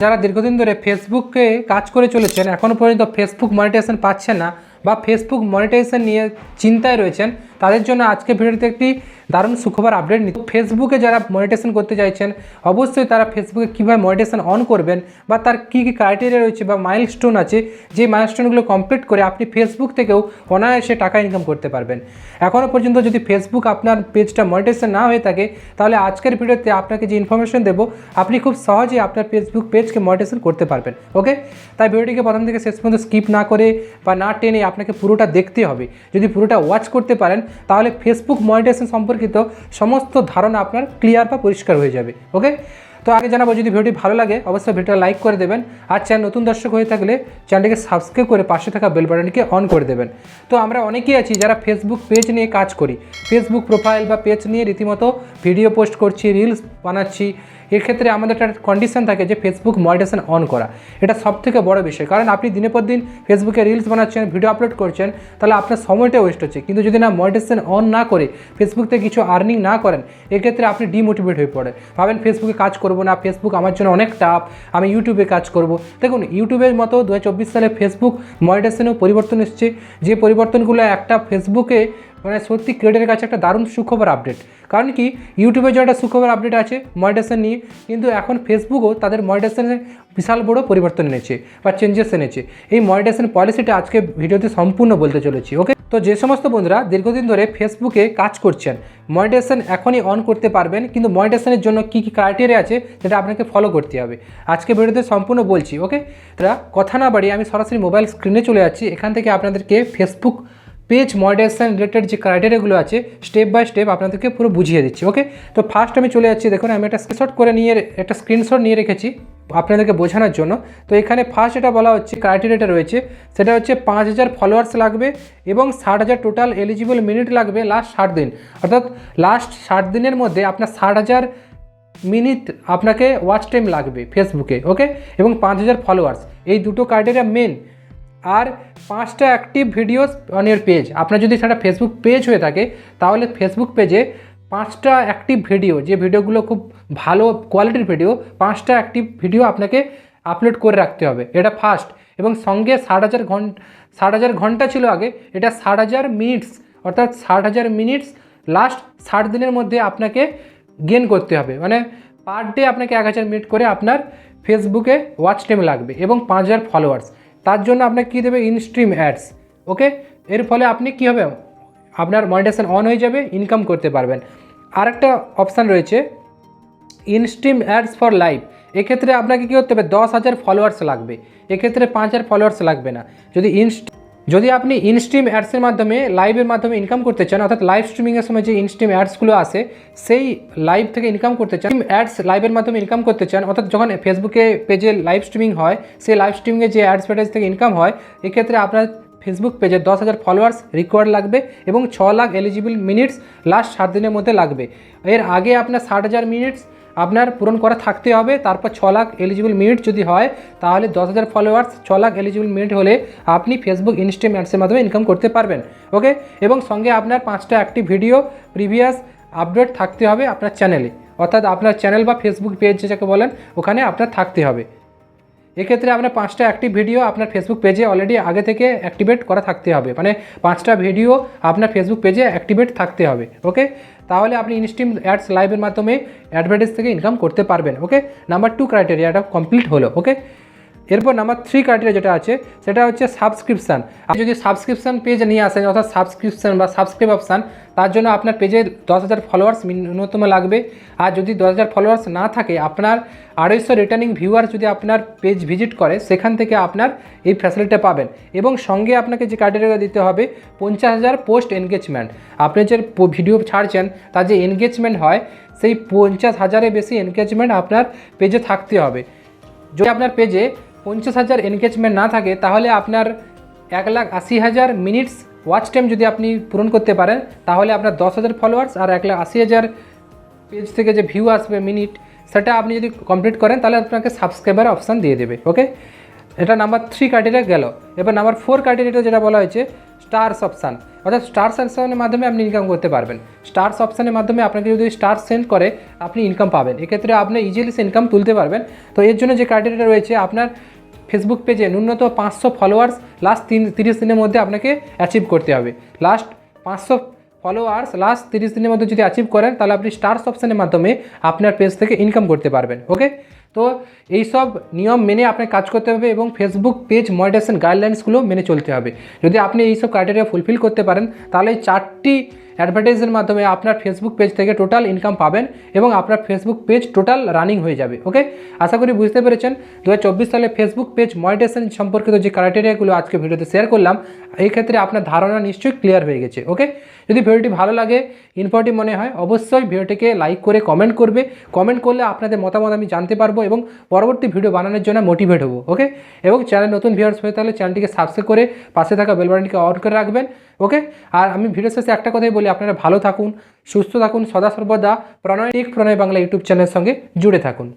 যারা দীর্ঘদিন ধরে ফেসবুকে কাজ করে চলেছেন, এখনও পর্যন্ত ফেসবুক মনিটাইজেশন পাচ্ছেন না বা ফেসবুক মনিটাইজেশন নিয়ে চিন্তায় রয়েছেন, তাদের জন্য আজকে ভিডিওতে একটি দারুণ সুখবর আপডেট নিতে। ফেসবুকে যারা মনিটাইজেশন করতে চাইছেন, অবশ্যই তারা ফেসবুকে কীভাবে মনিটাইজেশন অন করবেন বা তার কী কী ক্রাইটেরিয়া রয়েছে বা মাইলস্টোন আছে, যে মাইলস্টোনগুলো কমপ্লিট করে আপনি ফেসবুক থেকেও অনায়াসে টাকা ইনকাম করতে পারবেন। এখনও পর্যন্ত যদি ফেসবুক আপনার পেজটা মনিটাইজেশন না হয়ে থাকে, তাহলে আজকের ভিডিওতে আপনাকে যে ইনফরমেশন দেবো, আপনি খুব সহজেই আপনার ফেসবুক পেজকে মনিটাইজেশন করতে পারবেন। ওকে, তাই ভিডিওটিকে প্রথম থেকে শেষ পর্যন্ত স্কিপ না করে বা না টেনে আপনাকে পুরোটা দেখতে হবে। যদি পুরোটা ওয়াচ করতে পারেন, তাহলে ফেসবুক মনিটাইজেশন সম্পর্কিত সমস্ত ধারণা আপনার ক্লিয়ার বা পরিষ্কার হয়ে যাবে। ওকে, তো আগে জানাবো, যদি ভিডিওটি ভালো লাগে অবশ্যই ভিডিওটা লাইক করে দেবেন, আর চ্যানেল নতুন দর্শক হয়ে থাকলে চ্যানেলটিকে সাবস্ক্রাইব করে পাশে থাকা বেল বাটনটিকে অন করে দেবেন। তো আমরা অনেকেই আছি যারা ফেসবুক পেজ নিয়ে কাজ করি, ফেসবুক প্রোফাইল বা পেজ নিয়ে রীতিমতো ভিডিও পোস্ট করছি, রিলস বানাচ্ছি। এক্ষেত্রে আমাদের একটা কন্ডিশন থাকে যে ফেসবুক মনিটাইজেশন অন করা, এটা সবথেকে বড় বিষয়। কারণ আপনি দিনের পর দিন ফেসবুকে রিলস বানাচ্ছেন, ভিডিও আপলোড করছেন, তাহলে আপনার সময়টা ওয়েস্ট হচ্ছে। কিন্তু যদি না মনিটাইজেশন অন না করে ফেসবুক থেকে কিছু আর্নিং না করেন, এক্ষেত্রে আপনি ডিমোটিভেট হয়ে পড়ে ভাবেন ফেসবুকে কাজ করবো না, ফেসবুক আমার জন্য অনেক টাফ, আমি ইউটিউবে কাজ করব। দেখুন, ইউটিউবের মতো 2024 সালে ফেসবুক মনিটাইজেশনেও পরিবর্তন এসছে, যে পরিবর্তনগুলো একটা ফেসবুকে মানে সত্যি ক্রিয়েটারের কাছে একটা দারুণ সুখবর আপডেট। কারণ কি, ইউটিউবে যে একটা সুখবর আপডেট আছে মনিটাইজেশন নিয়ে, কিন্তু এখন ফেসবুকও তাদের মনিটাইজেশনে বিশাল বড় পরিবর্তন এনেছে বা চেঞ্জেস এনেছে। এই মনিটাইজেশন পলিসিটা আজকে ভিডিওতে সম্পূর্ণ বলতে চলেছি। ওকে, তো যে সমস্ত বন্ধুরা দীর্ঘদিন ধরে ফেসবুকে কাজ করছেন, মনিটাইজেশন এখনই অন করতে পারবেন, কিন্তু মনিটাইজেশনের জন্য কী কী ক্রাইটেরিয়া আছে সেটা আপনাকে ফলো করতে হবে, আজকে ভিডিওতে সম্পূর্ণ বলছি। ওকে, তারা কথা না বাড়িয়ে আমি সরাসরি মোবাইল স্ক্রিনে চলে যাচ্ছি। এখান থেকে আপনাদেরকে ফেসবুক পেজ মনিটাইজেশন রিলেটেড যে ক্রাইটেরিয়াগুলো আছে স্টেপ বাই স্টেপ আপনাদেরকে পুরো বুঝিয়ে দিচ্ছি। ওকে, তো ফার্স্ট আমি চলে যাচ্ছি। দেখুন, আমি একটা স্ক্রিনশট নিয়ে রেখেছি আপনাদেরকে বোঝানোর জন্য। তো এখানে ফার্স্ট এটা বলা হচ্ছে, ক্রাইটেরিয়াটা রয়েছে সেটা হচ্ছে 5000 ফলোয়ার্স লাগবে এবং 60,000 টোটাল এলিজিবল মিনিট লাগবে লাস্ট 60 দিন। অর্থাৎ লাস্ট 60 দিনের মধ্যে আপনার 60,000 মিনিট আপনাকে ওয়াচ টাইম লাগবে ফেসবুকে। ওকে, এবং 5000 ফলোয়ার্স, এই দুটো ক্রাইটেরিয়া মেন। আর 5টা active videos on your page. আপনার যদি সেটা ফেসবুক পেজ হয়ে থাকে, তাহলে ফেসবুক পেজে 5টা অ্যাক্টিভ ভিডিও, যে ভিডিওগুলো খুব ভালো কোয়ালিটির ভিডিও, 5টা অ্যাক্টিভ ভিডিও আপনাকে আপলোড করে রাখতে হবে, এটা ফার্স্ট। এবং সঙ্গে 60,000 ঘন্টা ছিল আগে, এটা 60,000 মিনিটস, অর্থাৎ 60,000 মিনিটস লাস্ট 60 দিনের মধ্যে আপনাকে গেন করতে হবে। মানে পার ডে আপনাকে 1000 মিনিট করে আপনার ফেসবুকে ওয়াচ টাইম লাগবে এবং 5000 ফলোয়ার্স। তার জন্য আপনাকে কী দেবে, ইনস্ট্রিম অ্যাডস। ওকে, এর ফলে আপনি কী হবে, আপনার মনিটাইজেশন অন হয়ে যাবে, ইনকাম করতে পারবেন। আরেকটা অপশান রয়েছে ইনস্ট্রিম অ্যাডস ফর লাইভ। এক্ষেত্রে আপনাকে কী করতে হবে, 10,000 ফলোয়ার্স লাগবে, এক্ষেত্রে 5,000 ফলোয়ার্স লাগবে না। যদি আপনি ইনস্ট্রিম অ্যাডসের মাধ্যমে লাইভের মাধ্যমে ইনকাম করতে চান, অর্থাৎ লাইভ স্ট্রিমিংয়ের সময় যে ইনস্ট্রিম অ্যাডসগুলো আসে সেই লাইভ থেকে ইনকাম করতে চান, অ্যাডস লাইভের মাধ্যমে ইনকাম করতে চান, অর্থাৎ যখন ফেসবুকে পেজে লাইভ স্ট্রিমিং হয়, সেই লাইভ স্ট্রিমিংয়ে যে অ্যাডভার্টাইজ থেকে ইনকাম হয়, এক্ষেত্রে আপনার ফেসবুক পেজে 10,000 ফলোয়ার্স রিকোয়ার্ড লাগবে এবং 6 লাখ এলিজিবল মিনিটস লাস্ট 60 দিনের মধ্যে লাগবে। এর আগে আপনার 60,000 মিনিটস আপনার পূরণ করা থাকতে হবে। তারপর 6 লাখ এলিজিবল মিনিট যদি হয়, তাহলে 10,000 ফলোয়ার্স 6 লাখ এলিজিবল মিনিট হলে আপনি ফেসবুক ইনস্ট্রিম অ্যাডসের মাধ্যমে ইনকাম করতে পারবেন। ওকে, এবং সঙ্গে আপনার 5টা অ্যাক্টিভ ভিডিও প্রিভিয়াস আপডেট থাকতে হবে আপনার চ্যানেলে, অর্থাৎ আপনার চ্যানেল বা ফেসবুক পেজ যাকে বলেন, ওখানে আপনার থাকতে হবে। এক্ষেত্রে আপনার 5টা অ্যাক্টিভ ভিডিও আপনার ফেসবুক পেজে অলরেডি আগে থেকে অ্যাক্টিভেট করা থাকতে হবে, মানে 5টা ভিডিও আপনার ফেসবুক পেজে অ্যাক্টিভেট থাকতে হবে। ওকে, তাহলে আপনি ইনস্ট্রিম অ্যাডস লাইভের মাধ্যমে অ্যাডভার্টাইজ থেকে ইনকাম করতে পারবেন। ওকে, নাম্বার 2 ক্রাইটেরিয়াটা কমপ্লিট হলো। ওকে, এরপর নাম্বার 3 ক্রাইটেরিয়া যেটা আছে সেটা হচ্ছে সাবস্ক্রিপশান। আপনি যদি সাবস্ক্রিপশান পেজ নিয়ে আসেন, অর্থাৎ সাবস্ক্রিপশান বা সাবস্ক্রাইব অপশান, তার জন্য আপনার পেজে 10,000 ফলোয়ার্স ন্যূনতম লাগবে। আর যদি 10,000 ফলোয়ার্স না থাকে, আপনার 250 রিটার্নিং ভিউয়ার যদি আপনার পেজ ভিজিট করে, সেখান থেকে আপনার এই ফ্যাসিলিটিটা পাবেন। এবং সঙ্গে আপনাকে যে ক্রাইটেরিয়া দিতে হবে 50,000 পোস্ট এনগেজমেন্ট। আপনি যে ভিডিও ছাড়ছেন তার যে এনগেজমেন্ট হয়, সেই 50,000-এর বেশি এনগেজমেন্ট আপনার পেজে থাকতে হবে। যদি আপনার পেজে 50,000 এনগেজমেন্ট না থাকে, তাহলে আপনার 1,80,000 মিনিটস ওয়াচ টাইম যদি আপনি পূরণ করতে পারেন, তাহলে আপনার 10,000 ফলোয়ার্স আর 1,80,000 পেজ থেকে যে ভিউ আসবে মিনিট, সেটা আপনি যদি কমপ্লিট করেন, তাহলে আপনাকে সাবস্ক্রাইবার অপশান দিয়ে দেবে। ওকে, এটা নাম্বার 3 ক্রাইটেরিয়া গেল। এবার নাম্বার 4 ক্রাইটেরিয়াটা যেটা বলা হয়েছে স্টার্স অপশান, অর্থাৎ স্টার্স অপশানের মাধ্যমে আপনি ইনকাম করতে পারবেন। স্টার্স অপশানের মাধ্যমে আপনাকে যদি স্টার সেন্ড করে আপনি ইনকাম পাবেন, এক্ষেত্রে আপনি ইজিলি ইনকাম তুলতে পারবেন। তো এর জন্য যে ক্রাইটেরিয়াটা রয়েছে, আপনার ফেসবুক পেজে ন্যূনতম 500 ফলোয়ার্স লাস্ট 30 দিনের মধ্যে আপনাকে অ্যাচিভ করতে হবে। লাস্ট 500 ফলোয়ার্স লাস্ট 30 দিনের মধ্যে যদি অ্যাচিভ করেন তাহলে আপনি স্টার্স অপশানের মাধ্যমে আপনার পেজ থেকে ইনকাম করতে পারবেন। ওকে, তো এই সব নিয়ম মেনে আপনাকে কাজ করতে হবে এবং ফেসবুক পেজ মনিটাইজেশন গাইডলাইন্সগুলো মেনে চলতে হবে। যদি আপনি এই সব ক্রাইটেরিয়া ফুলফিল করতে পারেন তাহলে এই 4টি অ্যাডভার্টাইজের মাধ্যমে আপনার ফেসবুক পেজ থেকে টোটাল ইনকাম পাবেন এবং আপনার ফেসবুক পেজ টোটাল রানিং হয়ে যাবে। ওকে, আশা করি বুঝতে পেরেছেন 2024 সালে ফেসবুক পেজ মনিটাইজেশন সম্পর্কিত যে ক্রাইটেরিয়াগুলো আজকে ভিডিওতে শেয়ার করলাম, এই ক্ষেত্রে আপনার ধারণা নিশ্চয়ই ক্লিয়ার হয়ে গেছে। ওকে, যদি ভিডিওটি ভালো লাগে, ইনফর্মেটিভ মনে হয়, অবশ্যই ভিডিওটিকে লাইক করে কমেন্ট করবে। কমেন্ট করলে আপনাদের মতামত আমি জানতে পারবো এবং পরবর্তী ভিডিও বানানোর জন্য মোটিভেট হবো। ওকে, এবং চ্যানেল নতুন ভিউয়ার্স হয়ে তাহলে চ্যানেলটিকে সাবস্ক্রাইব করে পাশে থাকা বেল বাটনটিকে অন করে রাখবেন। ওকে, আর আমি ভিডিও শেষে একটা কথাই বলি, আপনারা ভালো থাকুন, সুস্থ থাকুন, সদা সর্বদা প্রণয় বাংলা ইউটিউব চ্যানেলের সঙ্গে জুড়ে থাকুন।